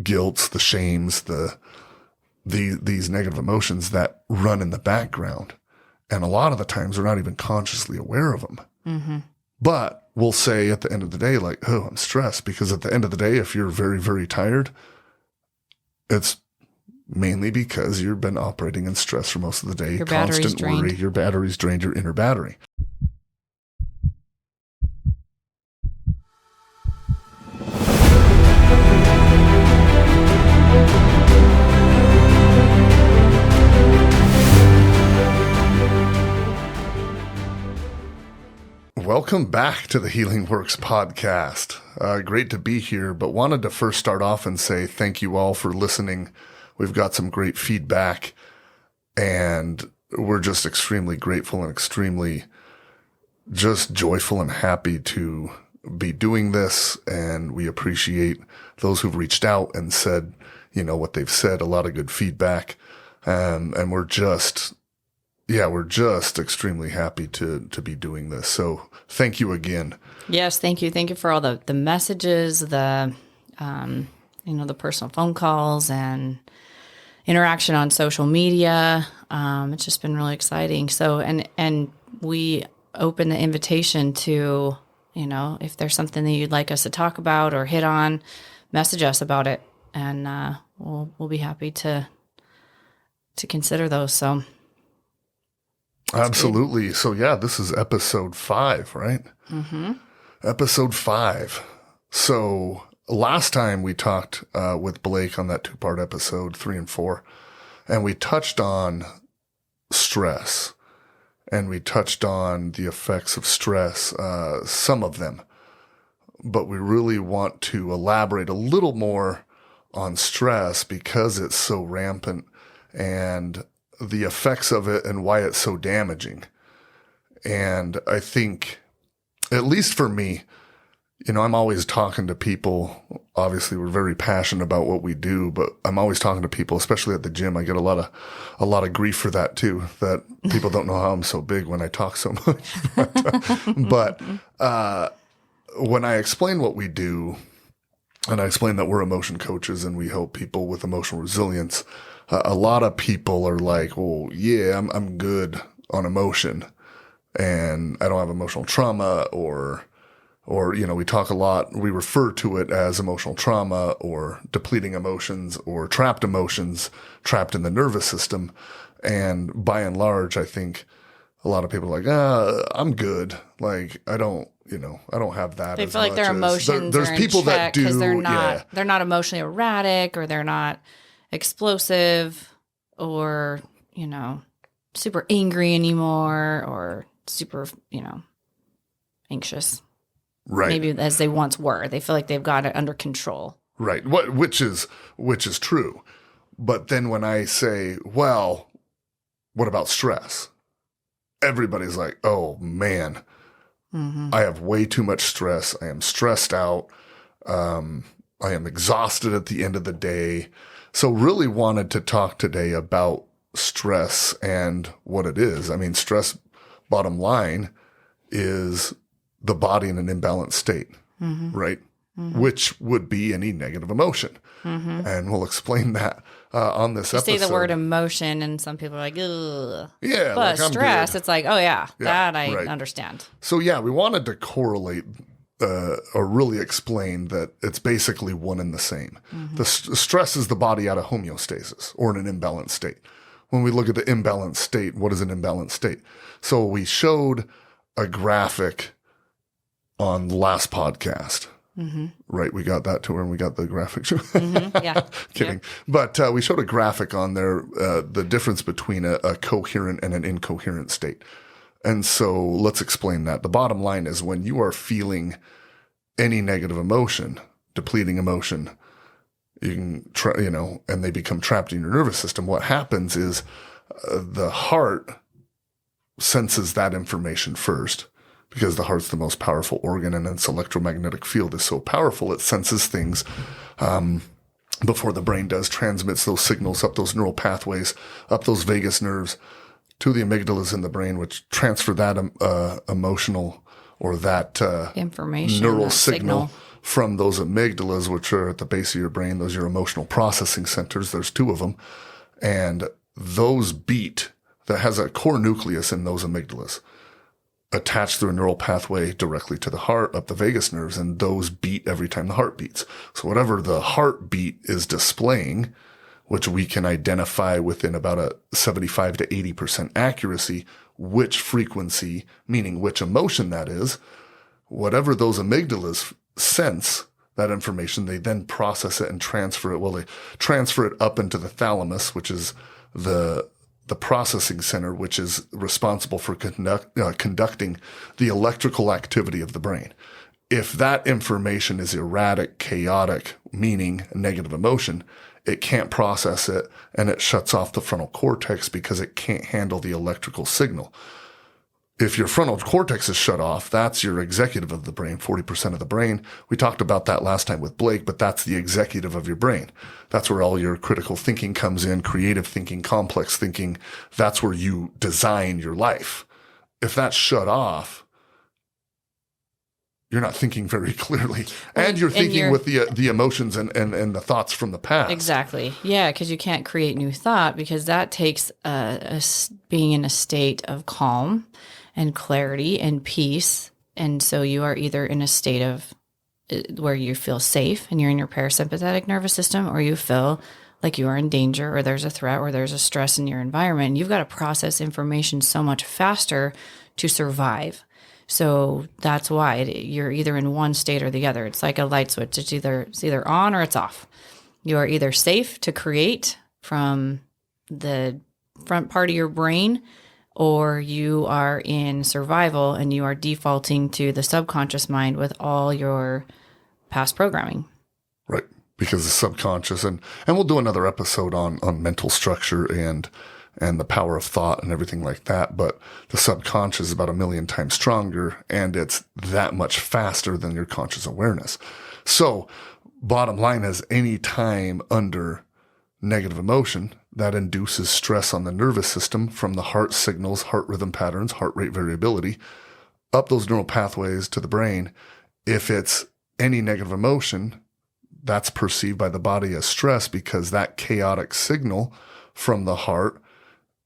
guilts, the shames, these negative emotions that run in the background. And a lot of the times we're not even consciously aware of them. Mm-hmm. But we'll say at the end of the day, like, oh, I'm stressed. Because at the end of the day, if you're very, very tired, it's mainly because you've been operating in stress for most of the day. Your battery's drained. Worry, your battery's drained, your inner battery. Welcome back to the Healing Works podcast. Great to be here, but wanted to first start off and say thank you all for listening. We've got some great feedback, and we're just extremely grateful and extremely just joyful and happy to be doing this. And we appreciate those who've reached out and said, what they've said, a lot of good feedback. And we're just extremely happy to be doing this. So thank you again. Yes, thank you. Thank you for all the messages, the personal phone calls and interaction on social media. It's just been really exciting. So, and we open the invitation to, if there's something that you'd like us to talk about or hit on, message us about it. And we'll be happy to consider those. So absolutely. Good. So yeah, this is episode 5, right? Mm-hmm. Episode 5. So last time we talked with Blake on that 2-part episode, 3 and 4, and we touched on stress, and we touched on the effects of stress, some of them, but we really want to elaborate a little more on stress because it's so rampant and the effects of it and why it's so damaging. And I think, at least for me, I'm always talking to people. Obviously, we're very passionate about what we do, but I'm always talking to people, especially at the gym. I get a lot of grief for that too, that people don't know how I'm so big when I talk so much. But when I explain what we do, and I explain that we're emotion coaches and we help people with emotional resilience, a lot of people are like, well, yeah, I'm good on emotion and I don't have emotional trauma or, we talk a lot, we refer to it as emotional trauma or depleting emotions or trapped emotions, trapped in the nervous system. And by and large, I think a lot of people are like, I'm good. Like, I don't have that. They feel like their emotions there's are people in check that do, they're not emotionally erratic or they're not explosive or, super angry anymore or super, anxious. Right. Maybe as they once were. They feel like they've got it under control. Right. Which is true. But then when I say, well, what about stress? Everybody's like, oh man, I have way too much stress. I am stressed out. I am exhausted at the end of the day. So really wanted to talk today about stress and what it is. I mean, stress, bottom line, is the body in an imbalanced state, right? Mm-hmm. Which would be any negative emotion. Mm-hmm. And we'll explain that on this episode. You say the word emotion and some people are like, ugh. Yeah. But like, stress, it's like, oh yeah, that I understand. So yeah, we wanted to correlate or really explain that it's basically one and the same. Mm-hmm. The stress is the body out of homeostasis or in an imbalanced state. When we look at the imbalanced state, what is an imbalanced state? So we showed a graphic on the last podcast. Mm-hmm. Right. We got that to where we got the graphic. Mm-hmm. Yeah. Kidding. Yeah. But we showed a graphic on there, the difference between a coherent and an incoherent state. And so let's explain that. The bottom line is when you are feeling any negative emotion, depleting emotion, you can, and they become trapped in your nervous system. What happens is the heart senses that information first. Because the heart's the most powerful organ and its electromagnetic field is so powerful, it senses things before the brain does, transmits those signals up those neural pathways, up those vagus nerves to the amygdalas in the brain, which transfer that emotional or that information, neural that signal from those amygdalas, which are at the base of your brain. Those are your emotional processing centers. There's 2 of them. And those beat, that has a core nucleus in those amygdalas attached through a neural pathway directly to the heart, up the vagus nerves, and those beat every time the heart beats. So whatever the heartbeat is displaying, which we can identify within about a 75 to 80% accuracy, which frequency, meaning which emotion that is, whatever those amygdalas sense that information, they then process it and transfer it. Well, they transfer it up into the thalamus, which is the processing center, which is responsible for conducting the electrical activity of the brain. If that information is erratic, chaotic, meaning negative emotion, it can't process it, and it shuts off the frontal cortex because it can't handle the electrical signal. If your frontal cortex is shut off, that's your executive of the brain, 40% of the brain. We talked about that last time with Blake, but that's the executive of your brain. That's where all your critical thinking comes in, creative thinking, complex thinking. That's where you design your life. If that's shut off, you're not thinking very clearly. And you're thinking with the emotions and the thoughts from the past. Exactly. Yeah, because you can't create new thought, because that takes being in a state of calm and clarity and peace. And so you are either in a state of where you feel safe and you're in your parasympathetic nervous system, or you feel like you are in danger, or there's a threat, or there's a stress in your environment. And you've got to process information so much faster to survive. So that's why you're either in one state or the other. It's like a light switch. It's either on or it's off. You are either safe to create from the front part of your brain, or you are in survival and you are defaulting to the subconscious mind with all your past programming. Right. Because the subconscious, and we'll do another episode on mental structure and the power of thought and everything like that. But the subconscious is about 1 million times stronger, and it's that much faster than your conscious awareness. So bottom line is, any time under negative emotion, that induces stress on the nervous system from the heart signals, heart rhythm patterns, heart rate variability, up those neural pathways to the brain. If it's any negative emotion, that's perceived by the body as stress, because that chaotic signal from the heart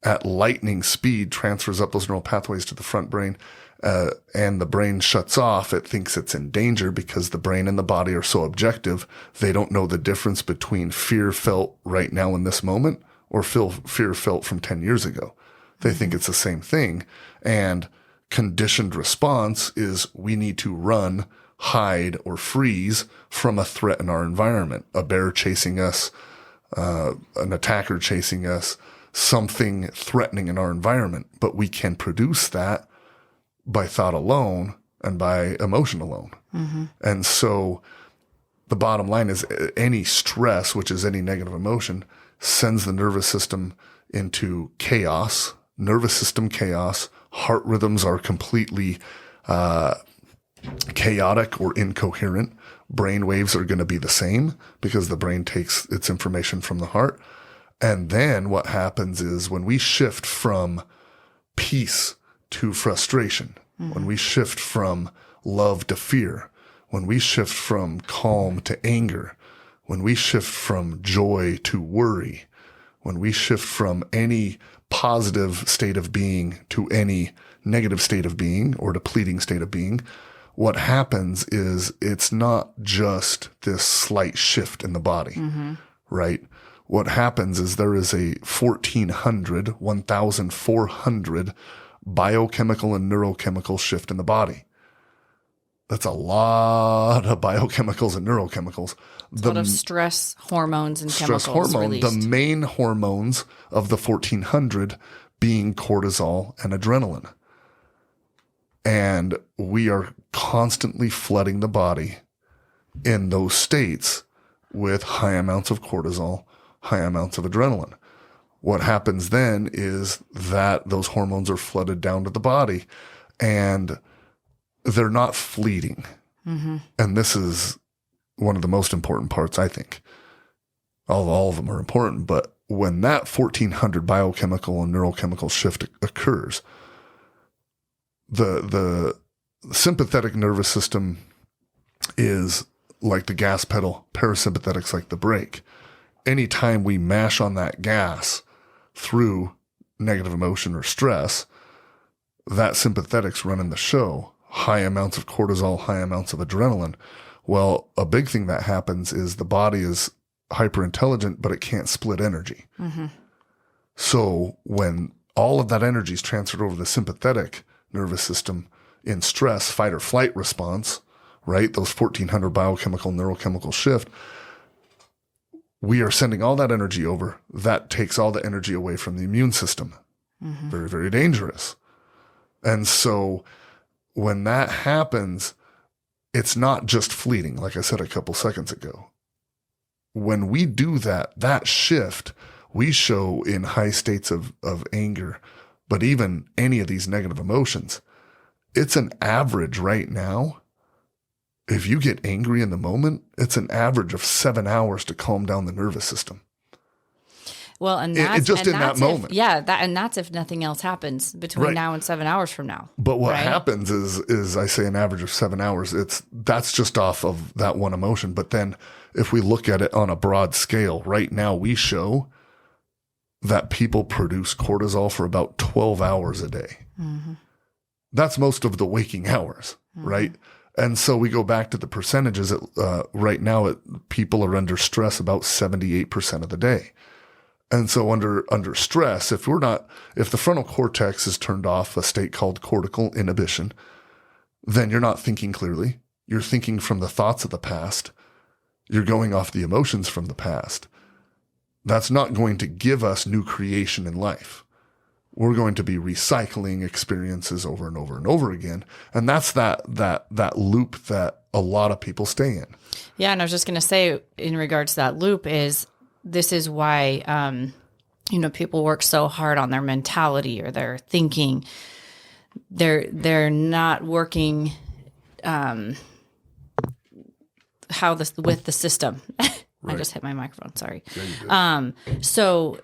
at lightning speed transfers up those neural pathways to the front brain, and the brain shuts off. It thinks it's in danger because the brain and the body are so objective. They don't know the difference between fear felt right now in this moment or fear felt from 10 years ago. They think it's the same thing. And conditioned response is we need to run, hide, or freeze from a threat in our environment. A bear chasing us, an attacker chasing us, something threatening in our environment. But we can produce that by thought alone and by emotion alone. Mm-hmm. And so the bottom line is, any stress, which is any negative emotion, sends the nervous system into chaos, nervous system chaos. Heart rhythms are completely chaotic or incoherent. Brain waves are going to be the same because the brain takes its information from the heart. And then what happens is, when we shift from peace to frustration, when we shift from love to fear, when we shift from calm to anger, when we shift from joy to worry, when we shift from any positive state of being to any negative state of being or depleting state of being, what happens is, it's not just this slight shift in the body, right? What happens is there is a 1,400 biochemical and neurochemical shift in the body. That's a lot of biochemicals and neurochemicals. A lot of stress hormones and chemicals released. The main hormones of the 1,400 being cortisol and adrenaline. And we are constantly flooding the body in those states with high amounts of cortisol, high amounts of adrenaline. What happens then is that those hormones are flooded down to the body, and they're not fleeting. Mm-hmm. And this is one of the most important parts, I think. All of them are important, but when that 1,400 biochemical and neurochemical shift occurs, the the sympathetic nervous system is like the gas pedal, parasympathetics like the brake. Anytime we mash on that gas through negative emotion or stress, that sympathetics running the show, high amounts of cortisol, high amounts of adrenaline. Well, a big thing that happens is the body is hyper intelligent, but it can't split energy. Mm-hmm. So when all of that energy is transferred over the sympathetic nervous system in stress, fight or flight response, right? Those 1400 biochemical, neurochemical shift, we are sending all that energy over. That takes all the energy away from the immune system. Mm-hmm. Very, very dangerous. And so when that happens, it's not just fleeting, like I said a couple seconds ago. When we do that shift, we show in high states of anger, but even any of these negative emotions, it's an average right now. If you get angry in the moment, it's an average of 7 hours to calm down the nervous system. Well, and that's just in that moment. And that's if nothing else happens between now and 7 hours from now. But what happens is I say an average of 7 hours. That's just off of that one emotion. But then if we look at it on a broad scale, right now we show that people produce cortisol for about 12 hours a day. Mm-hmm. That's most of the waking hours, right? And so we go back to the percentages. Right now, people are under stress about 78% of the day. And so under stress, if the frontal cortex is turned off, a state called cortical inhibition, then you're not thinking clearly. You're thinking from the thoughts of the past. You're going off the emotions from the past. That's not going to give us new creation in life. We're going to be recycling experiences over and over and over again. And that's that loop that a lot of people stay in. Yeah. And I was just going to say, in regards to that loop, this is why, people work so hard on their mentality or their thinking. They're not working, with the system. Right. I just hit my microphone. Sorry. Yeah, so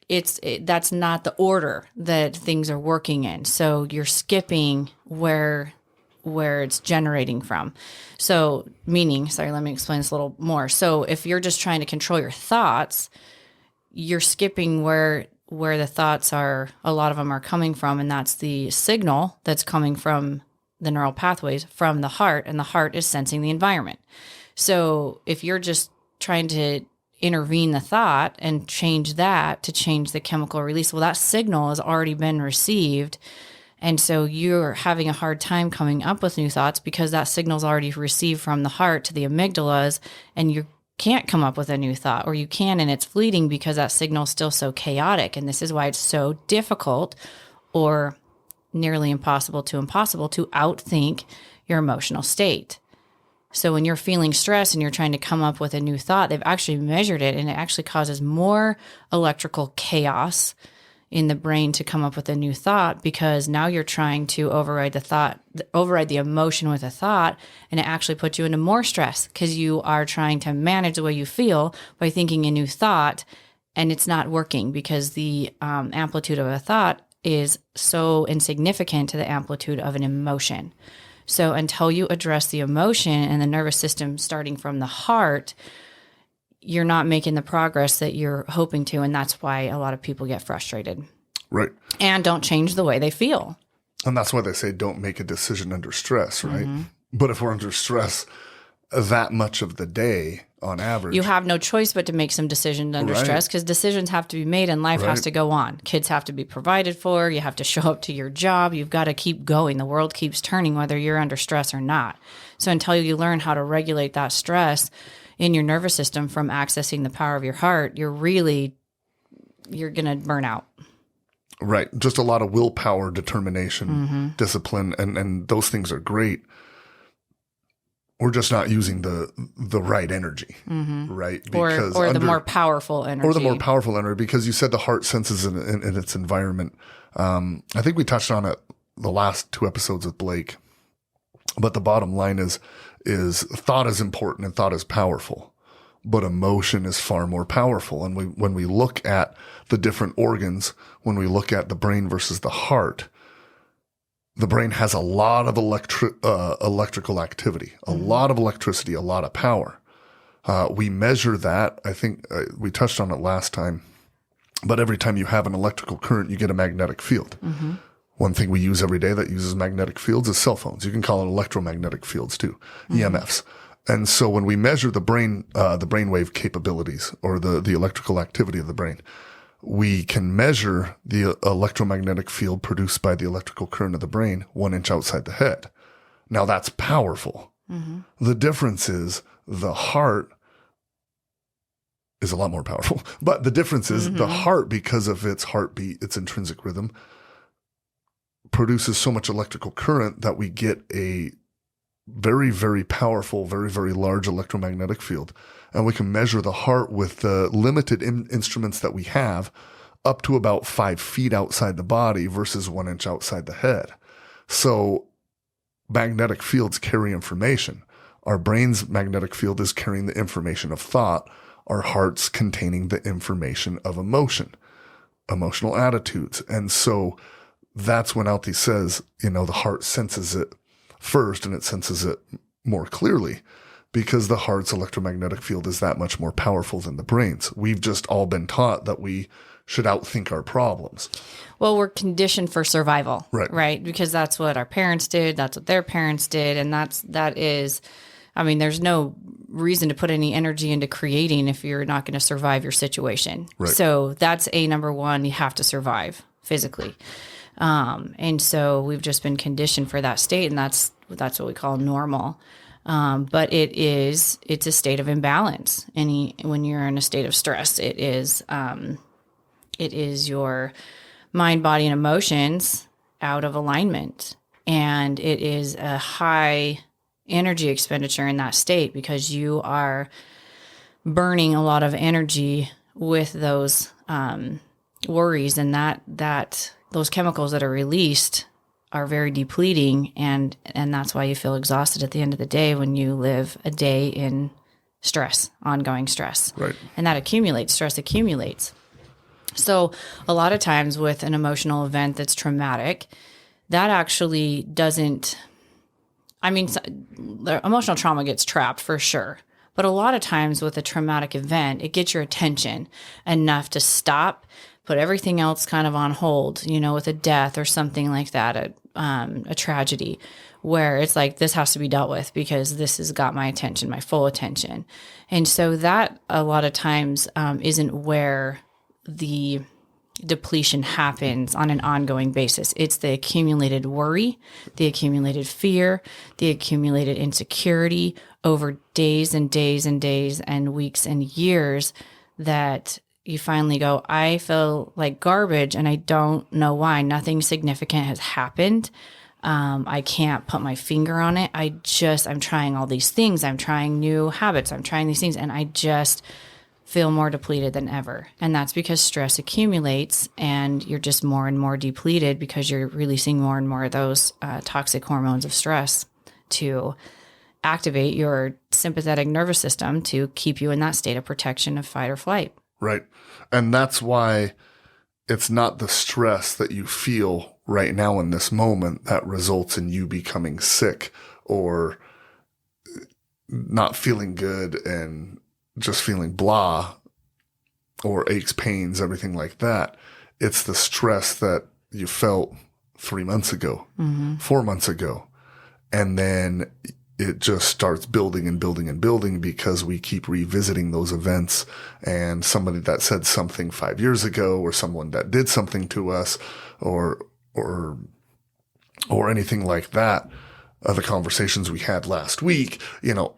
that's not the order that things are working in. So you're skipping where it's generating from. So let me explain this a little more. So if you're just trying to control your thoughts, you're skipping where the thoughts are, a lot of them are coming from, and that's the signal that's coming from the neural pathways from the heart, and the heart is sensing the environment. So if you're just trying to intervene the thought and change that to change the chemical release, well, that signal has already been received. And so you're having a hard time coming up with new thoughts because that signal's already received from the heart to the amygdalas, and you can't come up with a new thought, or you can, and it's fleeting because that signal's still so chaotic. And this is why it's so difficult or nearly impossible to outthink your emotional state. So when you're feeling stress and you're trying to come up with a new thought, they've actually measured it, and it actually causes more electrical chaos in the brain to come up with a new thought, because now you're trying to override the emotion with a thought, and it actually puts you into more stress because you are trying to manage the way you feel by thinking a new thought, and it's not working because the amplitude of a thought is so insignificant to the amplitude of an emotion. So until you address the emotion and the nervous system starting from the heart, you're not making the progress that you're hoping to. And that's why a lot of people get frustrated. Right. And don't change the way they feel. And that's why they say don't make a decision under stress, right? Mm-hmm. But if we're under stress that much of the day on average, you have no choice but to make some decisions under stress, because decisions have to be made and life has to go on. Kids have to be provided for. You have to show up to your job. You've got to keep going. The world keeps turning whether you're under stress or not. So until you learn how to regulate that stress in your nervous system from accessing the power of your heart, you're going to burn out. Right. Just a lot of willpower, determination, discipline, and those things are great. We're just not using the right energy, right? Because or the more powerful energy. Or the more powerful energy, because you said the heart senses in its environment. I think we touched on it the last 2 episodes with Blake. But the bottom line is thought is important and thought is powerful, but emotion is far more powerful. And when we look at the different organs, when we look at the brain versus the heart, the brain has a lot of electrical activity, a lot of electricity, a lot of power. We measure that. I think we touched on it last time, but every time you have an electrical current, you get a magnetic field. One thing we use every day that uses magnetic fields is cell phones. You can call it electromagnetic fields too, EMFs. And so when we measure the brainwave capabilities or the electrical activity of the brain, we can measure the electromagnetic field produced by the electrical current of the brain 1 inch outside the head. Now that's powerful. The difference is the heart is a lot more powerful, but the difference is the heart, because of its heartbeat, its intrinsic rhythm, produces so much electrical current that we get a very, very powerful, very, very large electromagnetic field. And we can measure the heart with the limited instruments that we have up to about 5 feet outside the body versus 1 inch outside the head. So magnetic fields carry information. Our brain's magnetic field is carrying the information of thought. Our heart's containing the information of emotion, emotional attitudes. And so that's when Altee says, the heart senses it first, and it senses it more clearly because the heart's electromagnetic field is that much more powerful than the brain's. We've just all been taught that we should outthink our problems. Well, we're conditioned for survival, right? Because that's what our parents did. That's what their parents did. And that is, there's no reason to put any energy into creating if you're not going to survive your situation. Right. So that's number one, you have to survive physically. And so we've just been conditioned for that state, and that's what we call normal. But it's a state of imbalance. When you're in a state of stress, it is your mind, body, and emotions out of alignment. And it is a high energy expenditure in that state because you are burning a lot of energy with those worries, and that those chemicals that are released are very depleting, and that's why you feel exhausted at the end of the day when you live a day in stress, ongoing stress. Right. And that accumulates, stress accumulates. So a lot of times with an emotional event that's traumatic, that actually doesn't, the emotional trauma gets trapped for sure. But a lot of times with a traumatic event, it gets your attention enough to stop, put everything else kind of on hold, with a death or something like that, a tragedy, where it's like, this has to be dealt with because this has got my attention, my full attention. And so that a lot of times isn't where the depletion happens on an ongoing basis. It's the accumulated worry, the accumulated fear, the accumulated insecurity over days and days and days and weeks and years that you finally go, I feel like garbage and I don't know why. Nothing significant has happened. I can't put my finger on it. I'm trying all these things. I'm trying new habits. I'm trying these things, and I just feel more depleted than ever. And that's because stress accumulates and you're just more and more depleted because you're releasing more and more of those toxic hormones of stress to activate your sympathetic nervous system to keep you in that state of protection of fight or flight. Right. And that's why it's not the stress that you feel right now in this moment that results in you becoming sick or not feeling good and just feeling blah or aches, pains, everything like that. It's the stress that you felt 3 months ago, 4 months ago. And then it just starts building and building and building because we keep revisiting those events, and somebody that said something 5 years ago or someone that did something to us or anything like that. The conversations we had last week,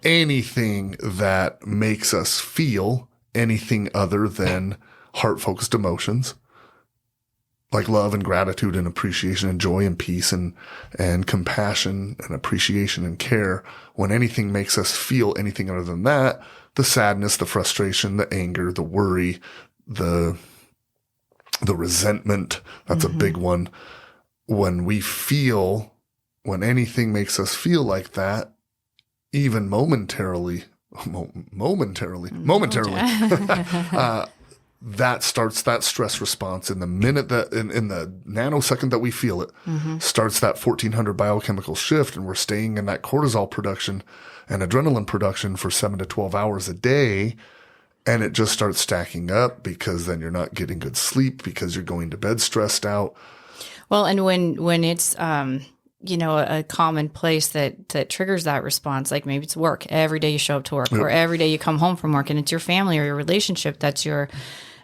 anything that makes us feel anything other than heart-focused emotions, like love and gratitude and appreciation and joy and peace and compassion and appreciation and care. When anything makes us feel anything other than that, the sadness, the frustration, the anger, the worry, the resentment, that's a big one. When anything makes us feel like that, even momentarily, that starts that stress response in the minute that in the nanosecond that we feel it, starts that 1400 biochemical shift, and we're staying in that cortisol production and adrenaline production for 7 to 12 hours a day. And it just starts stacking up, because then you're not getting good sleep because you're going to bed stressed out. Well, and when it's, a common place that triggers that response, like maybe it's work. Every day you show up to work, or every day you come home from work, and it's your family or your relationship that's your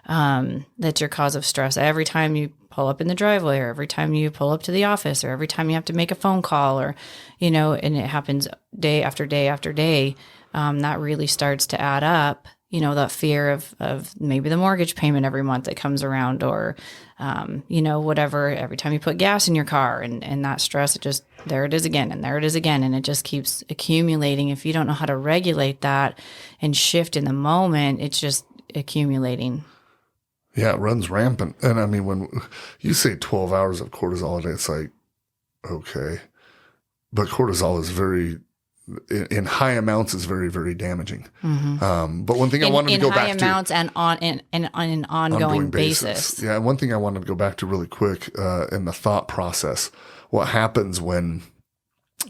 cause of stress. Every time you pull up in the driveway, or every time you pull up to the office, or every time you have to make a phone call, or, and it happens day after day after day, that really starts to add up. That fear of maybe the mortgage payment every month that comes around, or, whatever, every time you put gas in your car, and that stress, there it is again, and there it is again. And it just keeps accumulating. If you don't know how to regulate that and shift in the moment, it's just accumulating. Yeah, it runs rampant. And I mean, when you say 12 hours of cortisol a day, it's like, okay. But cortisol is in high amounts is very, very damaging. But one thing I wanted to go back to. In high amounts and on an ongoing basis. Yeah, and one thing I wanted to go back to really quick in the thought process. What happens when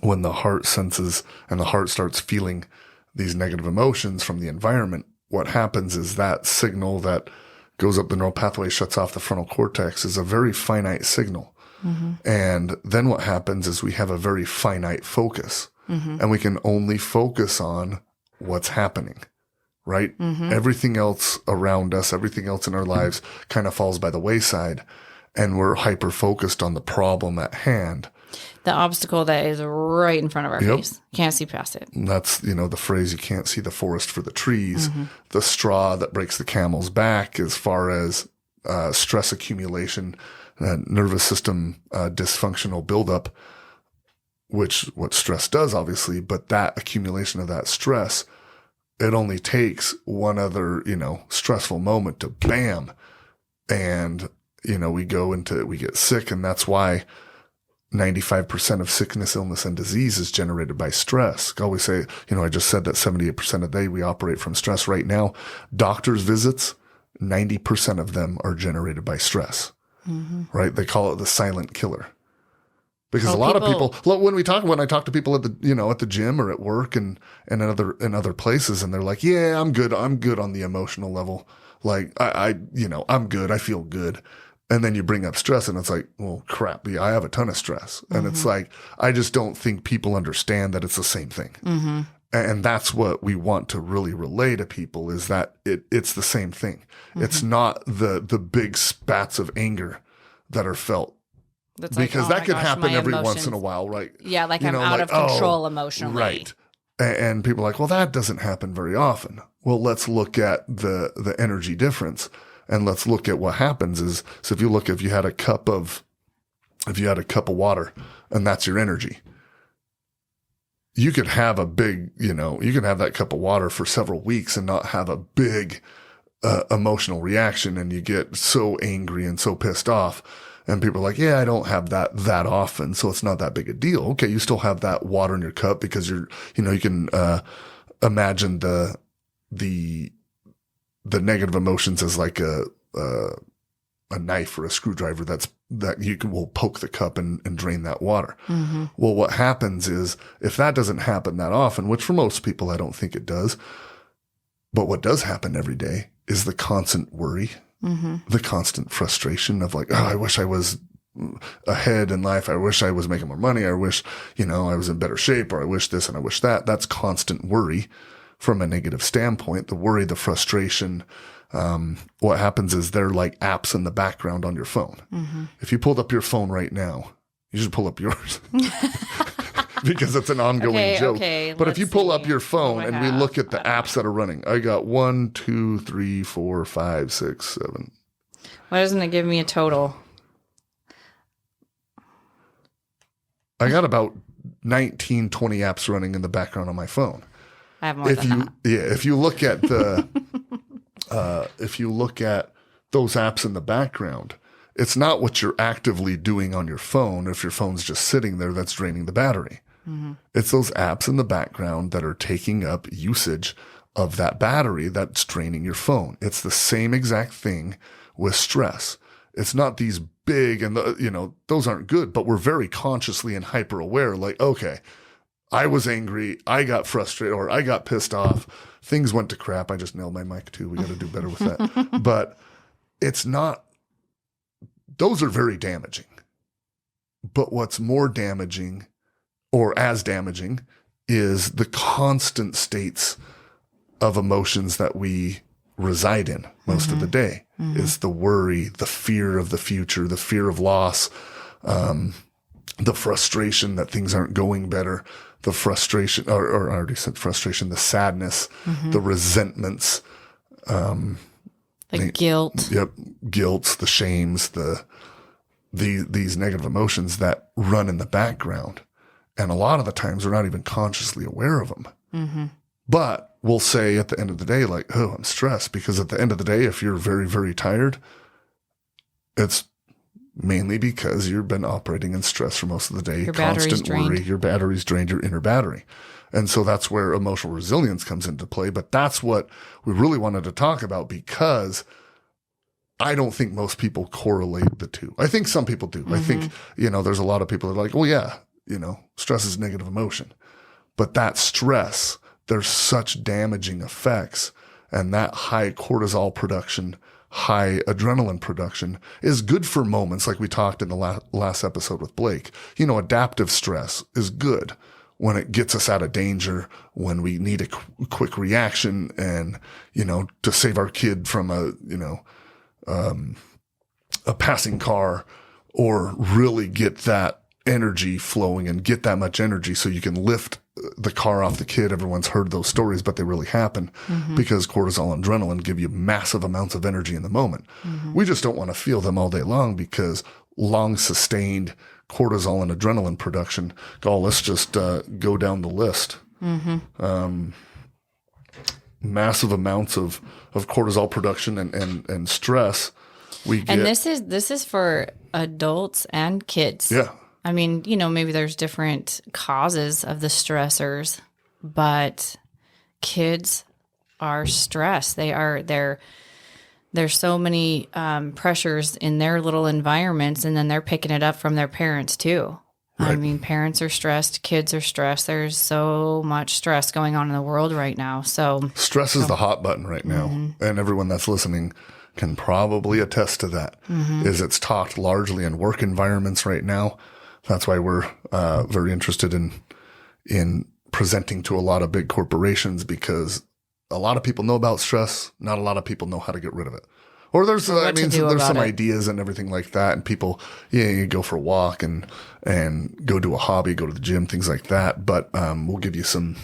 the heart senses and the heart starts feeling these negative emotions from the environment? What happens is that signal that goes up the neural pathway, shuts off the frontal cortex, is a very finite signal. And then what happens is we have a very finite focus. And we can only focus on what's happening, right? Everything else around us, everything else in our lives kind of falls by the wayside, and we're hyper-focused on the problem at hand. The obstacle that is right in front of our face. Can't see past it. And that's, the phrase, you can't see the forest for the trees. The straw that breaks the camel's back as far as stress accumulation, nervous system dysfunctional buildup, which what stress does, obviously, but that accumulation of that stress, it only takes one other, stressful moment to bam. And, we get sick. And that's why 95% of sickness, illness, and disease is generated by stress. I always say, I just said that 78% of the day we operate from stress. Right now, doctor's visits, 90% of them are generated by stress, right? They call it the silent killer. Because a lot of people, when I talk to people at the gym or at work and in other places, and they're like, yeah, I'm good on the emotional level. Like I'm good. I feel good. And then you bring up stress, and it's like, well, crap. Yeah, I have a ton of stress. And it's like, I just don't think people understand that it's the same thing. And that's what we want to really relay to people, is that it's the same thing. It's not the big spats of anger that are felt. That's because that could happen every once in a while, right? Yeah, like I'm out of control emotionally. Right. And people are like, well, that doesn't happen very often. Well, let's look at the energy difference, and let's look at what happens is, so if you had a cup of water, and that's your energy, you could have you could have that cup of water for several weeks and not have a big emotional reaction, and you get so angry and so pissed off. And people are like, yeah, I don't have that often, so it's not that big a deal. Okay, you still have that water in your cup because you can imagine the negative emotions as like a knife or a screwdriver will poke the cup and drain that water. Well, what happens is, if that doesn't happen that often, which for most people I don't think it does, but what does happen every day is the constant worry. The constant frustration of like, oh, I wish I was ahead in life. I wish I was making more money. I wish, I was in better shape, or I wish this and I wish that. That's constant worry from a negative standpoint. The worry, the frustration. What happens is they're like apps in the background on your phone. If you pulled up your phone right now, you should pull up yours. Because it's an ongoing joke. But if you pull up your phone and we look at the apps that are running, I got 1, 2, 3, 4, 5, 6, 7. Why doesn't it give me a total? I got about 19, 20 apps running in the background on my phone. I have more than that. Yeah, if you look at the, if you look at those apps in the background, it's not what you're actively doing on your phone. If your phone's just sitting there, that's draining the battery. It's those apps in the background that are taking up usage of that battery that's draining your phone. It's the same exact thing with stress. It's not these big and those aren't good, but we're very consciously and hyper aware. Like, okay, I was angry, I got frustrated, or I got pissed off. Things went to crap. I just nailed my mic too. We got to do better with that. But it's not, those are very damaging. But what's more damaging, or as damaging, is the constant states of emotions that we reside in most of the day. Is the worry, the fear of the future, the fear of loss, the frustration that things aren't going better, the frustration, or I already said frustration, the sadness, the resentments, the guilt. Yep, guilt, the shames, these negative emotions that run in the background. And a lot of the times we're not even consciously aware of them. But we'll say at the end of the day, like, oh, I'm stressed, because at the end of the day, if you're very, very tired, it's mainly because you've been operating in stress for most of the day. Your battery's drained. Your battery's drained, your inner battery. And so that's where emotional resilience comes into play. But that's what we really wanted to talk about, because I don't think most people correlate the two. I think some people do. I think, there's a lot of people that are like, well, yeah, stress is negative emotion. But that stress, there's such damaging effects, and that high cortisol production, high adrenaline production is good for moments, like we talked in the last episode with Blake. Adaptive stress is good when it gets us out of danger, when we need a quick reaction and, to save our kid from a passing car, or really get that energy flowing and get that much energy so you can lift the car off the kid. Everyone's heard those stories, but they really happen because cortisol and adrenaline give you massive amounts of energy in the moment. We just don't want to feel them all day long, because long sustained cortisol and adrenaline production, let's just go down the list. Massive amounts of cortisol production and stress. We get, and this is for adults and kids. Yeah. I mean, maybe there's different causes of the stressors, but kids are stressed. There's so many pressures in their little environments, and then they're picking it up from their parents too. Right. I mean, parents are stressed, kids are stressed. There's so much stress going on in the world right now. So stress is the hot button right now, and everyone that's listening can probably attest to that. Is it's taught largely in work environments right now. That's why we're very interested in presenting to a lot of big corporations, because a lot of people know about stress. Not a lot of people know how to get rid of it. Or there's some ideas and everything like that. And people, you go for a walk and go do a hobby, go to the gym, things like that. But we'll give you some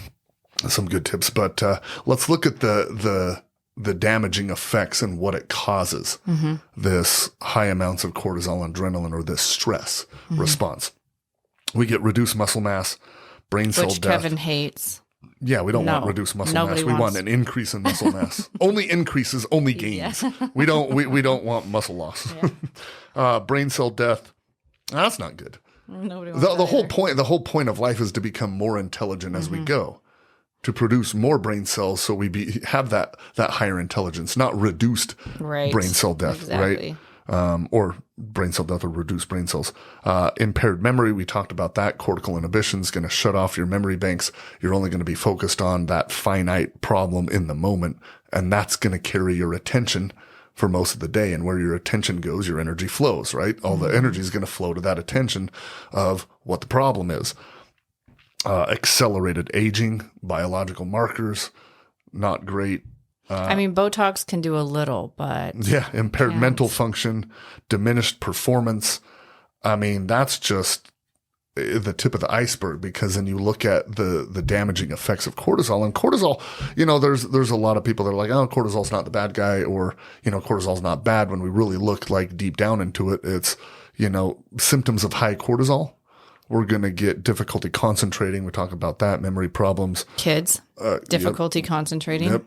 good tips. But let's look at the damaging effects and what it causes. This high amounts of cortisol and adrenaline, or this stress response. We get reduced muscle mass, brain cell death. Which Kevin hates. Yeah, we don't want reduced muscle mass. We want an increase in muscle mass. Only increases, only gains. Yeah. We don't want muscle loss. Yeah. Brain cell death. That's not good. Nobody wants the whole point of life is to become more intelligent as we go, to produce more brain cells, so we have that higher intelligence, not reduced brain cell death, right? Or brain cell death or reduced brain cells. Impaired memory, we talked about that. Cortical inhibition is going to shut off your memory banks. You're only going to be focused on that finite problem in the moment, and that's going to carry your attention for most of the day. And where your attention goes, your energy flows, right? All the energy is going to flow to that attention of what the problem is. Accelerated aging, biological markers, not great. Botox can do a little, but impaired mental function, diminished performance. That's just the tip of the iceberg, because then you look at the damaging effects of cortisol. And cortisol, there's a lot of people that are like, oh, cortisol's not the bad guy, or, cortisol's not bad. When we really look like deep down into it, it's, symptoms of high cortisol. We're going to get difficulty concentrating. We talk about that, memory problems. Kids, difficulty concentrating. Yep.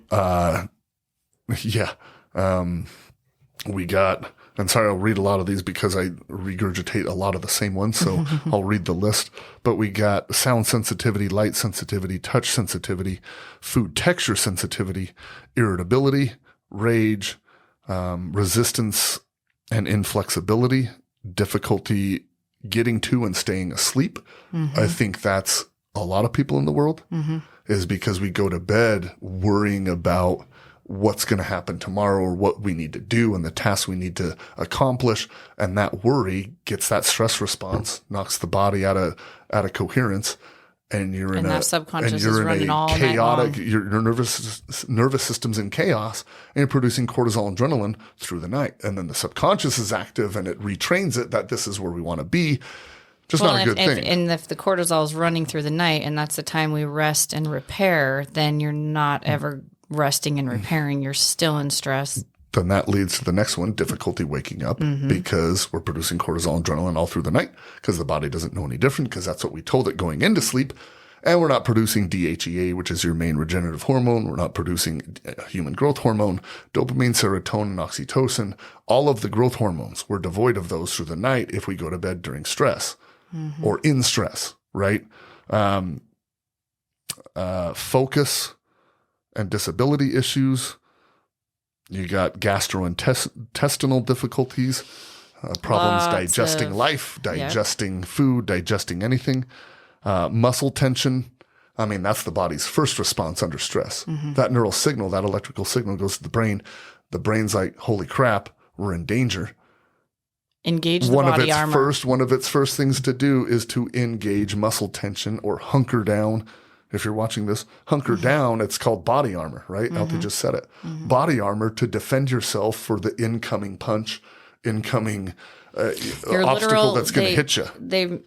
We got, and sorry, I'll read a lot of these because I regurgitate a lot of the same ones, so I'll read the list. But we got sound sensitivity, light sensitivity, touch sensitivity, food texture sensitivity, irritability, rage, resistance and inflexibility, difficulty getting to and staying asleep. I think that's a lot of people in the world is because we go to bed worrying about what's going to happen tomorrow or what we need to do and the tasks we need to accomplish. And that worry gets that stress response, knocks the body out of coherence. And you're in that subconscious is running all night long. Your nervous system's in chaos, and you're producing cortisol and adrenaline through the night. And then the subconscious is active and it retrains it that this is where we want to be. Just not a good thing. And if the cortisol is running through the night and that's the time we rest and repair, then you're not ever resting and repairing. You're still in stress. Then that leads to the next one, difficulty waking up because we're producing cortisol and adrenaline all through the night because the body doesn't know any different because that's what we told it going into sleep. And we're not producing DHEA, which is your main regenerative hormone. We're not producing human growth hormone, dopamine, serotonin, oxytocin. All of the growth hormones, we're devoid of those through the night if we go to bed during stress or in stress, right? Focus and disability issues. You got gastrointestinal difficulties, problems digesting life, digesting food, digesting anything, muscle tension. I mean, that's the body's first response under stress. That neural signal, that electrical signal goes to the brain. The brain's like, holy crap, we're in danger. Engage the body armor. One of its first things to do is to engage muscle tension or hunker down. If you're watching this, hunker down, it's called body armor, right? Altee just said it. Body armor to defend yourself for the incoming punch, incoming obstacle that's going to hit you.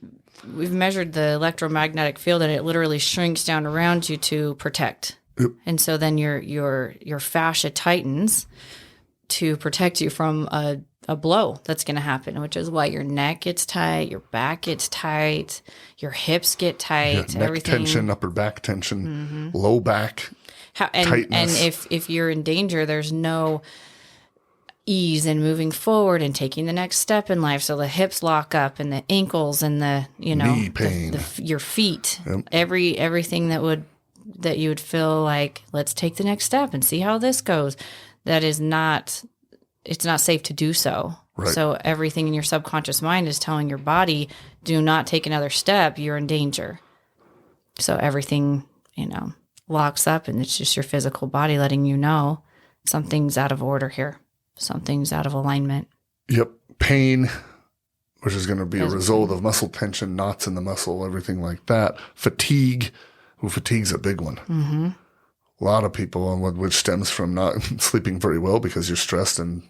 We've measured the electromagnetic field and it literally shrinks down around you to protect. Yep. And so then your fascia tightens to protect you from a blow that's going to happen, which is why your neck gets tight, your back gets tight, your hips get tight, neck everything. Tension, upper back tension, low back tightness. And if you're in danger, there's no ease in moving forward and taking the next step in life. So the hips lock up and the ankles and the, knee pain, your feet, everything that you would feel like, let's take the next step and see how this goes. That is not, it's not safe to do so. Right. So everything in your subconscious mind is telling your body, do not take another step. You're in danger. So everything, locks up and it's just your physical body letting you know something's out of order here. Something's out of alignment. Yep. Pain, which is going to be a result of muscle tension, knots in the muscle, everything like that. Fatigue. Fatigue's a big one. A lot of people, which stems from not sleeping very well because you're stressed and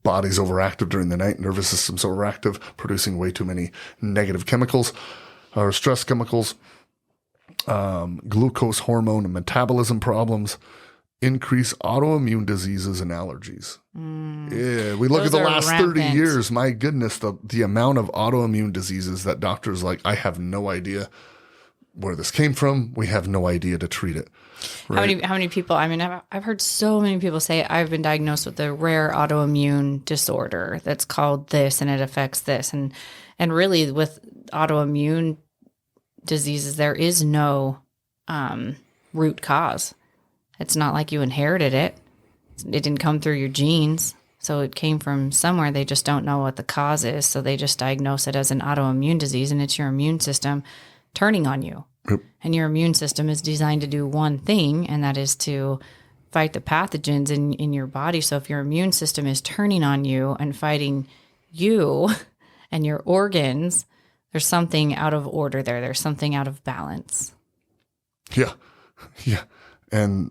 body's overactive during the night, nervous system's overactive, producing way too many negative chemicals or stress chemicals, glucose hormone and metabolism problems, increased autoimmune diseases and allergies. Yeah, we look at the last 30 years. My goodness, the amount of autoimmune diseases that doctors I have no idea where this came from. We have no idea to treat it. Right? How many people? I mean, I've heard so many people say I've been diagnosed with a rare autoimmune disorder that's called this and it affects this. And really with autoimmune diseases, there is no root cause. It's not like you inherited it. It didn't come through your genes. So it came from somewhere. They just don't know what the cause is. So they just diagnose it as an autoimmune disease and it's your immune system turning on you. Yep. And your immune system is designed to do one thing, and that is to fight the pathogens in your body. So if your immune system is turning on you and fighting you and your organs, there's something out of order there. There's something out of balance. Yeah. Yeah. And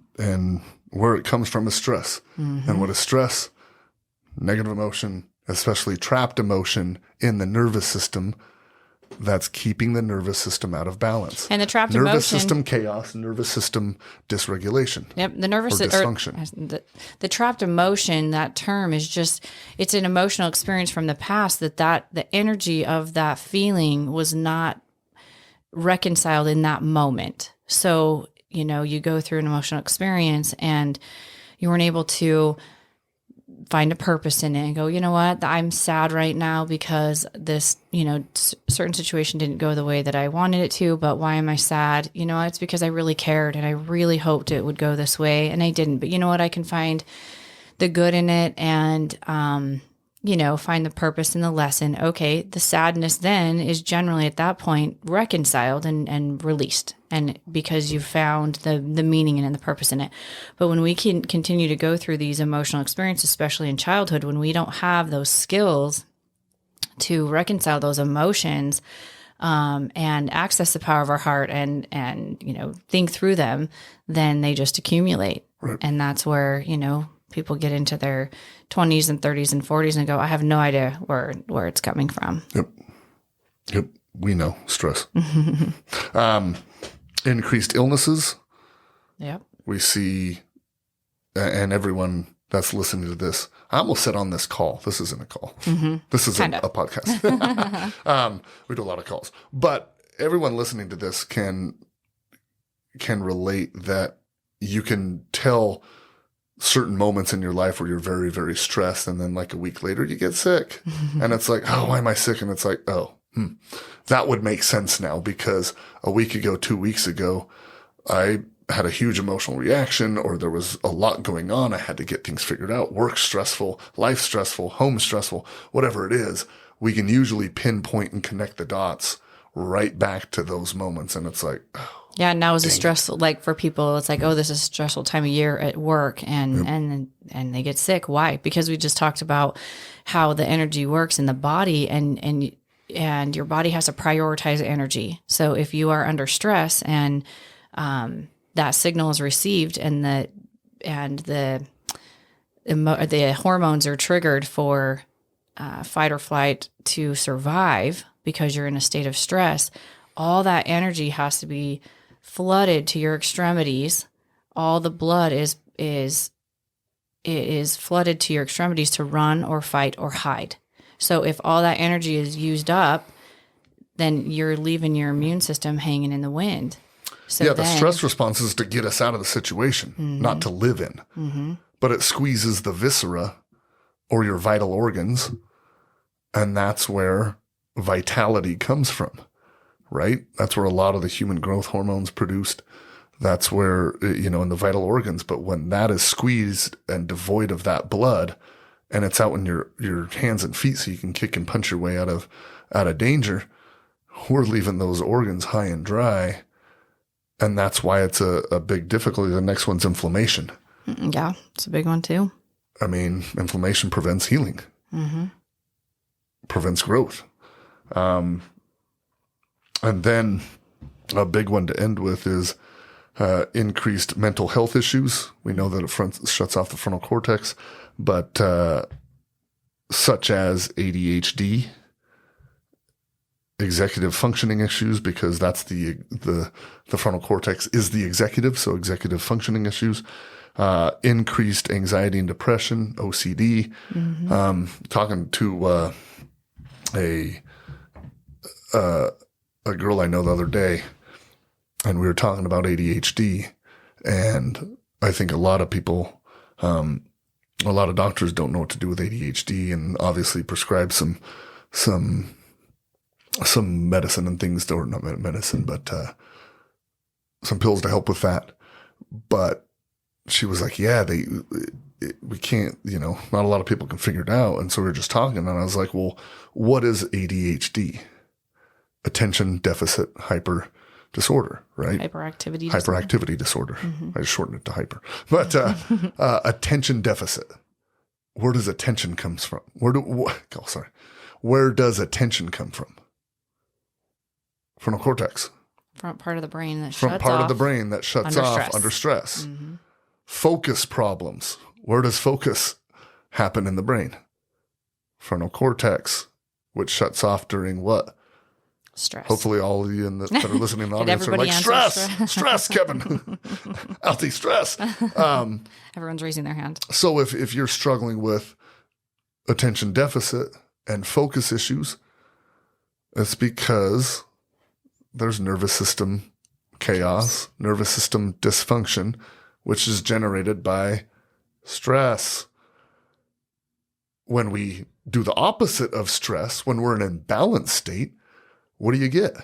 where it comes from is stress. And what is stress? Negative emotion, especially trapped emotion in the nervous system. That's keeping the nervous system out of balance. And the trapped nervous system chaos, nervous system dysregulation. Yep, the nervous dysfunction. The trapped emotion, that term is just, it's an emotional experience from the past that the energy of that feeling was not reconciled in that moment. So, you go through an emotional experience and you weren't able to find a purpose in it and go, you know what, I'm sad right now because this, certain situation didn't go the way that I wanted it to, but why am I sad? It's because I really cared and I really hoped it would go this way and I didn't. But you know what, I can find the good in it and, find the purpose in the lesson. Okay, the sadness then is generally at that point reconciled and released. And because you found the meaning and the purpose in it. But when we can continue to go through these emotional experiences, especially in childhood, when we don't have those skills to reconcile those emotions and access the power of our heart and think through them, then they just accumulate. Right. And that's where, people get into their 20s and 30s and 40s and go, I have no idea where it's coming from. Yep. We know stress. Increased illnesses. Yep. We see, and everyone that's listening to this, I almost said on this call. This isn't a call. This is a podcast. We do a lot of calls, but everyone listening to this can relate that you can tell certain moments in your life where you're very, very stressed. And then like a week later you get sick and it's like, oh, why am I sick? And it's like, that would make sense now because a week ago, 2 weeks ago, I had a huge emotional reaction or there was a lot going on. I had to get things figured out. Work stressful, life stressful, home stressful, whatever it is. We can usually pinpoint and connect the dots right back to those moments. And it's like, yeah, now is a stressful, like for people, it's like, oh, this is a stressful time of year at work and they get sick. Why? Because we just talked about how the energy works in the body and your body has to prioritize energy. So if you are under stress and that signal is received and the hormones are triggered for fight or flight to survive because you're in a state of stress, all that energy has to be flooded to your extremities. All the blood is flooded to your extremities to run or fight or hide. So if all that energy is used up, then you're leaving your immune system hanging in the wind. So the stress response is to get us out of the situation, not to live in. But it squeezes the viscera or your vital organs, and that's where vitality comes from. Right? That's where a lot of the human growth hormones produced. That's where, in the vital organs. But when that is squeezed and devoid of that blood and it's out in your hands and feet so you can kick and punch your way out of danger, we're leaving those organs high and dry. And that's why it's a big difficulty. The next one's inflammation. Yeah, it's a big one too. I mean, inflammation prevents healing, prevents growth. And then a big one to end with is increased mental health issues. We know that it shuts off the frontal cortex, but such as ADHD, executive functioning issues, because that's the frontal cortex is the executive, so executive functioning issues, increased anxiety and depression, OCD. Talking to a girl I know the other day, and we were talking about ADHD, and I think a lot of people, a lot of doctors don't know what to do with ADHD, and obviously prescribe some medicine and things, or not medicine, but some pills to help with that. But she was like, yeah, we can't, not a lot of people can figure it out. And so we were just talking, and I was like, well, what is ADHD? Attention deficit hyper disorder, right? Hyperactivity disorder. I just shortened it to hyper. But attention deficit. Where does attention comes from? Where does attention come from? Frontal cortex. Front part of the brain that shuts off under stress. Focus problems. Where does focus happen in the brain? Frontal cortex, which shuts off during what? Stress. Hopefully all of you that are listening in the audience are like, stress, Kevin. Altee, stress. Everyone's raising their hand. So if you're struggling with attention deficit and focus issues, it's because there's nervous system chaos, nervous system dysfunction, which is generated by stress. when we do the opposite of stress, when we're in an imbalanced state, what do you get?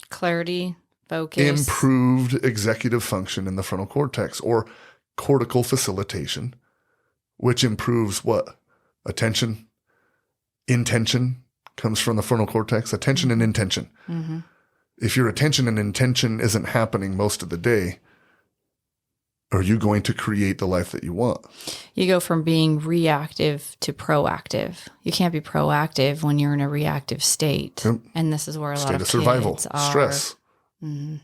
Clarity, focus. Improved executive function in the frontal cortex, or cortical facilitation, which improves what? Attention, intention comes from the frontal cortex, attention and intention. Mm-hmm. If your attention and intention isn't happening most of the day, are you going to create the life that you want? You go from being reactive to proactive. You can't be proactive when you're in a reactive state. Yep. And this is where a lot State of of survival, kids are. stress. Mm-hmm.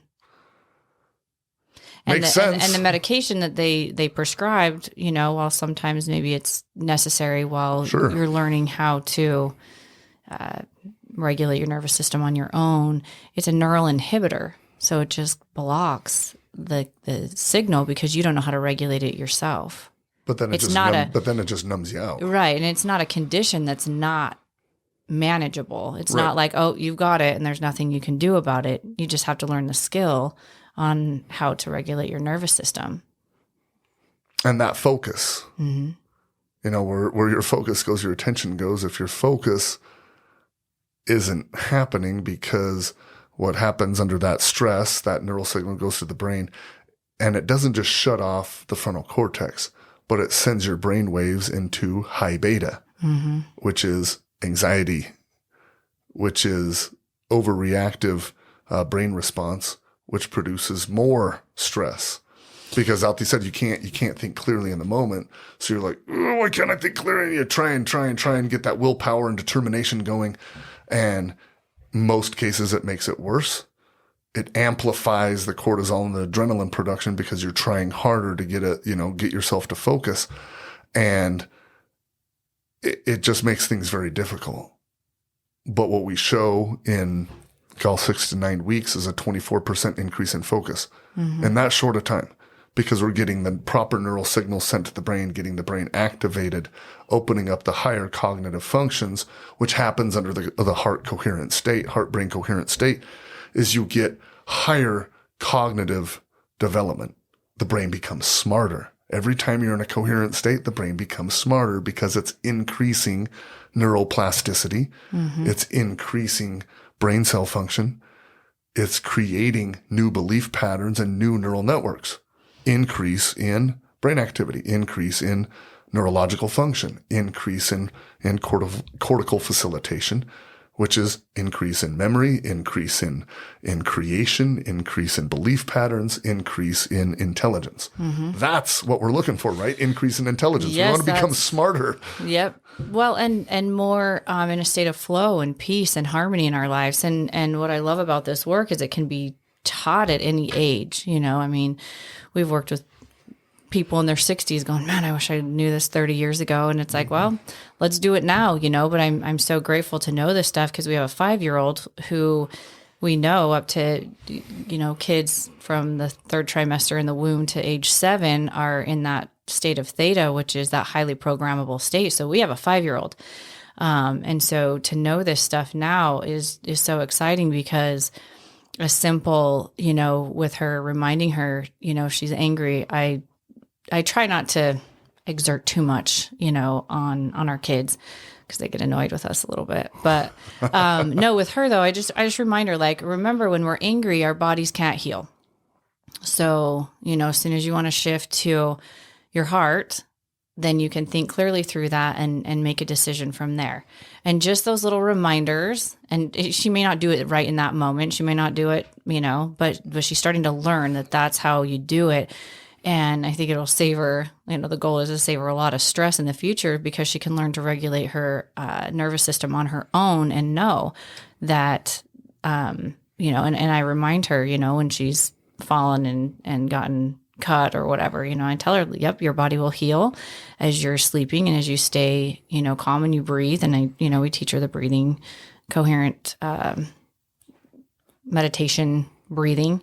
Makes sense. And the medication that they prescribed, while sometimes maybe it's necessary while Sure. you're learning how to regulate your nervous system on your own, it's a neural inhibitor. So it just blocks the signal because you don't know how to regulate it yourself. But then it just numbs you out. Right. And it's not a condition that's not manageable. It's not like, oh, you've got it and there's nothing you can do about it. You just have to learn the skill on how to regulate your nervous system. And that focus, where your focus goes, your attention goes. If your focus isn't happening because what happens under that stress, that neural signal goes to the brain, and it doesn't just shut off the frontal cortex, but it sends your brain waves into high beta, which is anxiety, which is overreactive brain response, which produces more stress. Because Altee said you can't think clearly in the moment. So you're like, oh, why can't I think clearly? You try and get that willpower and determination going. And most cases it makes it worse. It amplifies the cortisol and the adrenaline production because you're trying harder to get yourself to focus. And it just makes things very difficult. But what we show in 6 to 9 weeks is a 24% increase in focus in that short of time, because we're getting the proper neural signals sent to the brain, getting the brain activated, opening up the higher cognitive functions, which happens under the heart-brain coherent state, is you get higher cognitive development. The brain becomes smarter. Every time you're in a coherent state, the brain becomes smarter because it's increasing neuroplasticity. It's increasing brain cell function. It's creating new belief patterns and new neural networks. Increase in brain activity, increase in neurological function, increase in cortical facilitation, which is increase in memory, increase in creation, increase in belief patterns, increase in intelligence. That's what we're looking for, right? Increase in intelligence. Yes, we want to become smarter. Yep. Well, and more in a state of flow and peace and harmony in our lives. And what I love about this work is it can be taught at any age. We've worked with people in their 60s going, man, I wish I knew this 30 years ago. And it's like, well, let's do it now, but I'm so grateful to know this stuff because we have a 5-year-old who we know up to, kids from the 3rd trimester in the womb to age 7 are in that state of theta, which is that highly programmable state. So we have a 5-year-old. And so to know this stuff now is so exciting because a simple, with her, reminding her, she's angry. I try not to exert too much, on our kids because they get annoyed with us a little bit. But no, with her though, I just remind her, like, remember when we're angry, our bodies can't heal. So, as soon as you want to shift to your heart, then you can think clearly through that and make a decision from there. And just those little reminders, and she may not do it right in that moment. She may not do it, but she's starting to learn that that's how you do it. And I think it'll save her, the goal is to save her a lot of stress in the future because she can learn to regulate her nervous system on her own and know that, and I remind her, when she's fallen and gotten cut or whatever, I tell her, yep, your body will heal as you're sleeping and as you stay, calm and you breathe. And we teach her the breathing, coherent meditation breathing,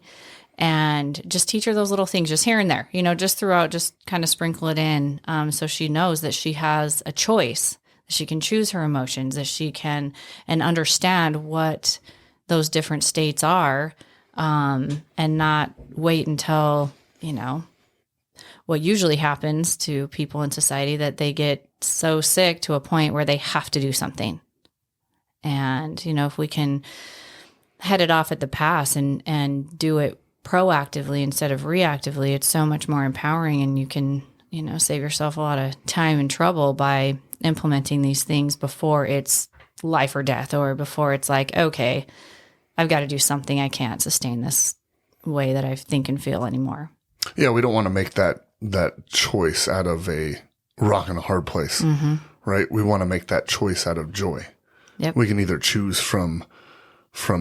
and just teach her those little things just here and there, just throughout, just kind of sprinkle it in. So she knows that she has a choice, that she can choose her emotions, that she can, and understand what those different states are, and not wait until, what usually happens to people in society, that they get so sick to a point where they have to do something. And, if we can head it off at the pass and do it proactively instead of reactively, it's so much more empowering, and you can, save yourself a lot of time and trouble by implementing these things before it's life or death, or before it's like, okay, I've got to do something. I can't sustain this way that I think and feel anymore. Yeah, we don't want to make that choice out of a rock and a hard place, right? We want to make that choice out of joy. Yep. We can either choose from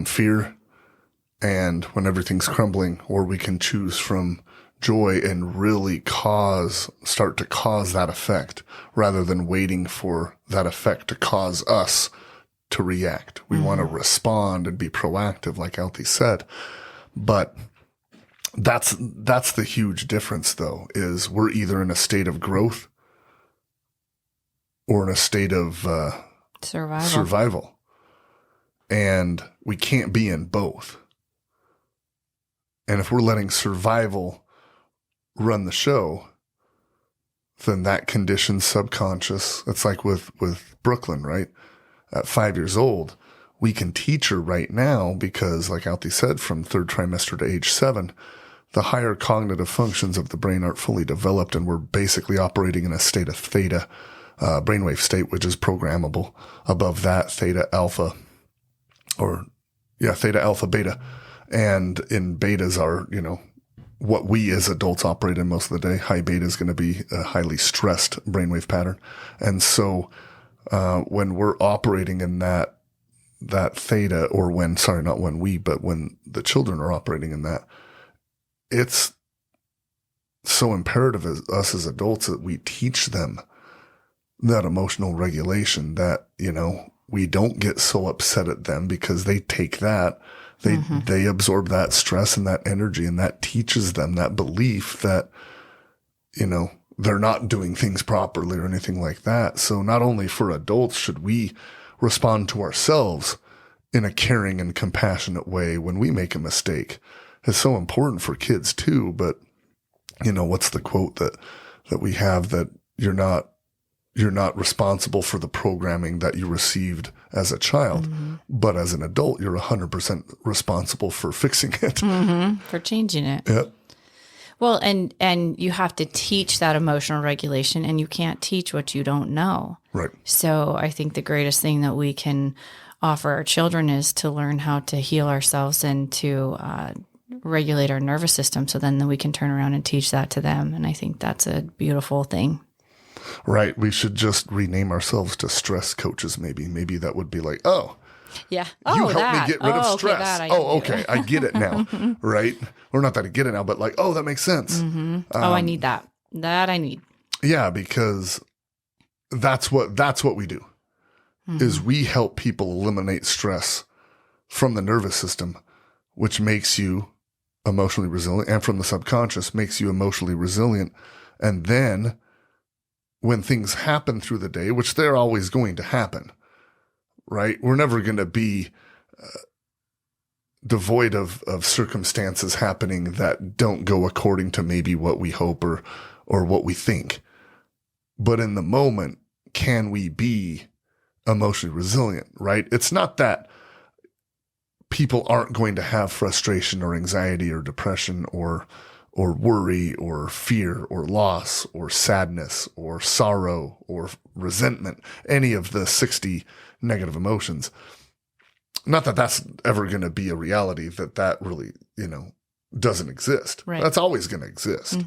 fear and when everything's crumbling, or we can choose from joy and really start to cause that effect rather than waiting for that effect to cause us to react. We want to respond and be proactive, like Altee said. But that's the huge difference, though, is we're either in a state of growth or in a state of survival. And we can't be in both. And if we're letting survival run the show, then that conditions subconscious. It's like with Brooklyn, right? At 5 years old, we can teach her right now because, like Altee said, from third trimester to age 7, the higher cognitive functions of the brain aren't fully developed, and we're basically operating in a state of theta, brainwave state, which is programmable. Above that, theta, alpha, theta, alpha, beta. And in betas are, what we as adults operate in most of the day. High beta is going to be a highly stressed brainwave pattern. And so when we're operating in that theta, or when the children are operating in that, it's so imperative as us as adults that we teach them that emotional regulation, that, we don't get so upset at them because they take that, they absorb that stress and that energy, and that teaches them that belief that, they're not doing things properly or anything like that. So not only for adults should we respond to ourselves in a caring and compassionate way when we make a mistake. It's so important for kids too. But, what's the quote that we have, that you're not responsible for the programming that you received as a child, but as an adult, you're 100% responsible for fixing it. For changing it. Yep. Well, and you have to teach that emotional regulation, and you can't teach what you don't know. Right. So I think the greatest thing that we can offer our children is to learn how to heal ourselves and to regulate our nervous system, so then we can turn around and teach that to them. And I think that's a beautiful thing. Right. We should just rename ourselves to stress coaches. Maybe that would be like, oh, yeah, you help me get rid of stress. Okay. I get it now. Right. Or not that I get it now, but like, oh, that makes sense. I need that. That I need. Yeah. Because that's what we do is we help people eliminate stress from the nervous system, which makes you emotionally resilient, and from the subconscious makes you emotionally resilient. And then when things happen through the day, which they're always going to happen, right? We're never going to be devoid of circumstances happening that don't go according to maybe what we hope or what we think. But in the moment, can we be emotionally resilient, right? It's not that people aren't going to have frustration or anxiety or depression or worry or fear or loss or sadness or sorrow or resentment, any of the 60 negative emotions. Not that that's ever going to be a reality, that really, doesn't exist. Right. That's always going to exist.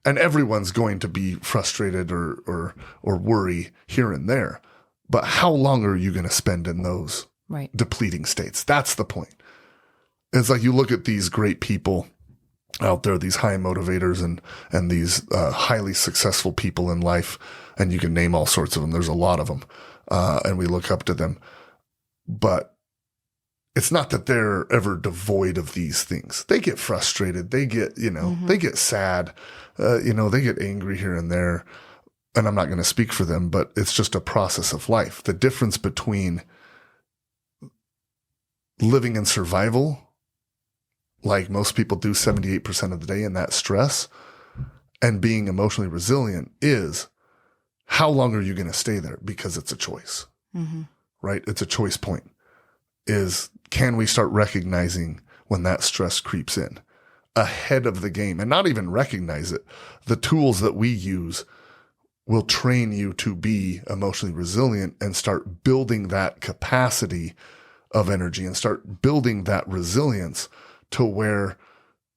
And everyone's going to be frustrated or worry here and there. But how long are you going to spend in those depleting states? That's the point. It's like you look at these great people out there, these high motivators and these highly successful people in life, and you can name all sorts of them. There's a lot of them, and we look up to them. But it's not that they're ever devoid of these things. They get frustrated. They get, they get sad. They get angry here and there. And I'm not going to speak for them, but it's just a process of life. The difference between living in survival, like most people do 78% of the day in that stress, and being emotionally resilient is how long are you going to stay there? Because it's a choice, right? It's a choice point. Can we start recognizing when that stress creeps in ahead of the game and not even recognize it? The tools that we use will train you to be emotionally resilient and start building that capacity of energy and start building that resilience to where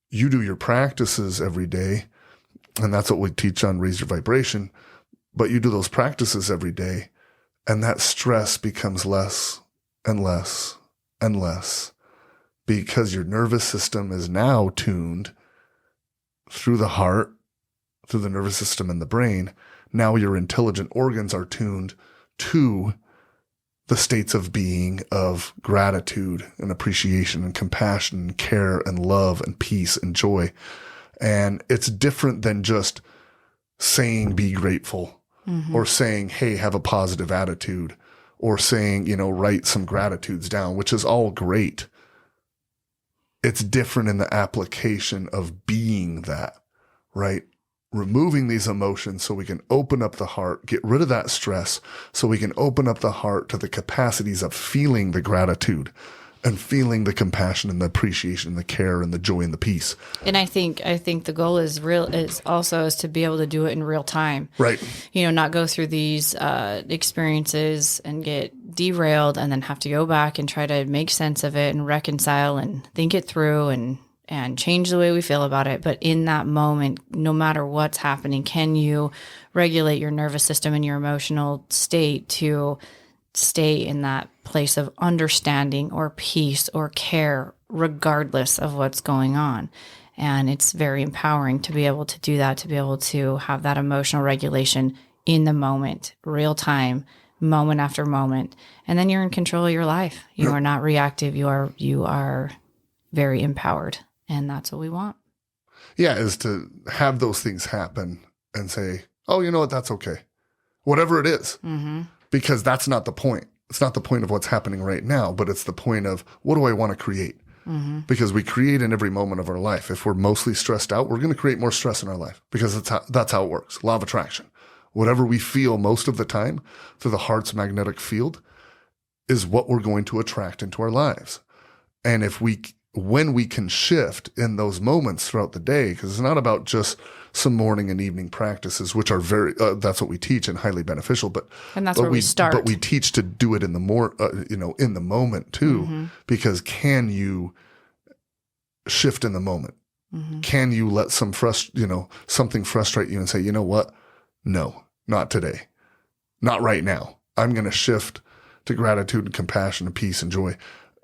you do your practices every day. And that's what we teach on Raise Your Vibration. But you do those practices every day, and that stress becomes less and less and less because your nervous system is now tuned through the heart, through the nervous system and the brain. Now your intelligent organs are tuned to the states of being of gratitude and appreciation and compassion and care and love and peace and joy. And it's different than just saying, be grateful, or saying, hey, have a positive attitude, or saying, write some gratitudes down, which is all great. It's different in the application of being that, right? Removing these emotions so we can open up the heart, get rid of that stress so we can open up the heart to the capacities of feeling the gratitude and feeling the compassion and the appreciation and the care and the joy and the peace. And I think the goal is to be able to do it in real time. Right. Not go through these experiences and get derailed and then have to go back and try to make sense of it and reconcile and think it through and change the way we feel about it. But in that moment, no matter what's happening, can you regulate your nervous system and your emotional state to stay in that place of understanding or peace or care, regardless of what's going on? And it's very empowering to be able to do that, to be able to have that emotional regulation in the moment, real time, moment after moment. And then you're in control of your life. You are not reactive. You are very empowered. And that's what we want. Yeah, is to have those things happen and say, oh, you know what, that's okay. Whatever it is. Because that's not the point. It's not the point of what's happening right now, but it's the point of what do I want to create? Because we create in every moment of our life. If we're mostly stressed out, we're going to create more stress in our life because that's how it works. Law of attraction. Whatever we feel most of the time through the heart's magnetic field is what we're going to attract into our lives. And when we can shift in those moments throughout the day, because it's not about just some morning and evening practices, which are that's what we teach and highly beneficial. And that's where we start. But we teach to do it in the in the moment too, because can you shift in the moment? Can you let something frustrate you and say, you know what? No, not today. Not right now. I'm going to shift to gratitude and compassion and peace and joy,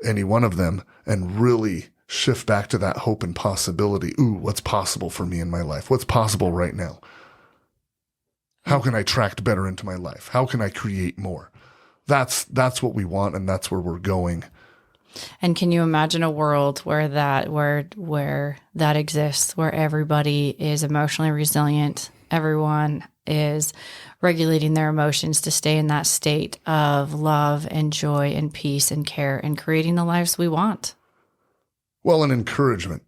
any one of them, and really shift back to that hope and possibility. Ooh, what's possible for me in my life? What's possible right now? How can I attract better into my life? How can I create more? That's what we want, and that's where we're going. And can you imagine a world where that exists, where everybody is emotionally resilient, everyone is regulating their emotions to stay in that state of love and joy and peace and care and creating the lives we want? Well, and encouragement,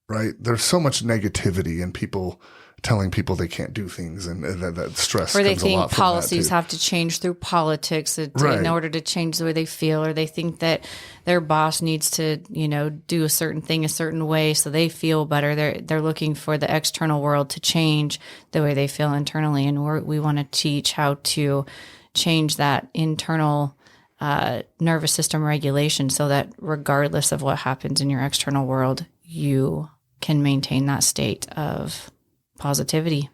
right? There's so much negativity and people telling people they can't do things, and that stress or they comes a lot think from policies that too. have to change through politics Right. in order to change the way they feel, or they think that their boss needs to, do a certain thing a certain way so they feel better. They're looking for the external world to change the way they feel internally, and we want to teach how to change that internal nervous system regulation so that regardless of what happens in your external world, you can maintain that state of positivity.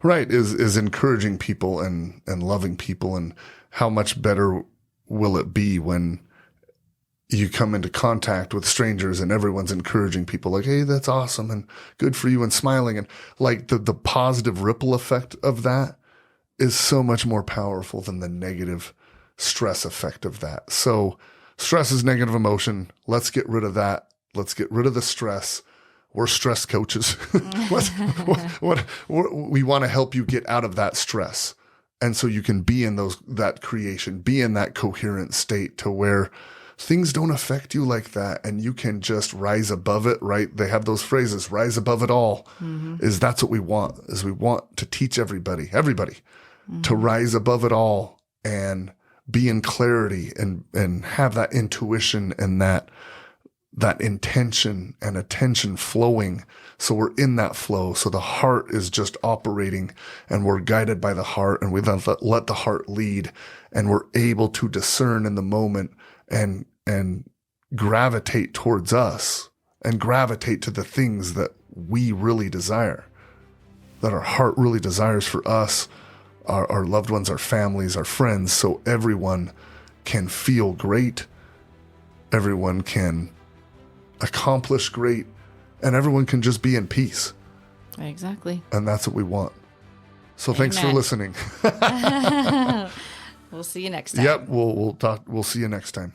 Right, is encouraging people and loving people, and how much better will it be when you come into contact with strangers and everyone's encouraging people like, hey, that's awesome and good for you, and smiling, and like the positive ripple effect of that is so much more powerful than the negative stress effect of that. So stress is negative emotion. Let's get rid of that. Let's get rid of the stress. We're stress coaches. We want to help you get out of that stress. And so you can be in that creation, be in that coherent state to where things don't affect you like that. And you can just rise above it, right? They have those phrases, rise above it all. That's what we want, is we want to teach everybody, to rise above it all and be in clarity and have that intuition and that intention and attention flowing. So we're in that flow. So the heart is just operating and we're guided by the heart, and we let the heart lead, and we're able to discern in the moment and gravitate towards us and gravitate to the things that we really desire, that our heart really desires for us, our loved ones, our families, our friends, so everyone can feel great, everyone can accomplish great, and everyone can just be in peace. Exactly. And that's what we want. So Amen. Thanks for listening. We'll see you next time. Yep, we'll see you next time.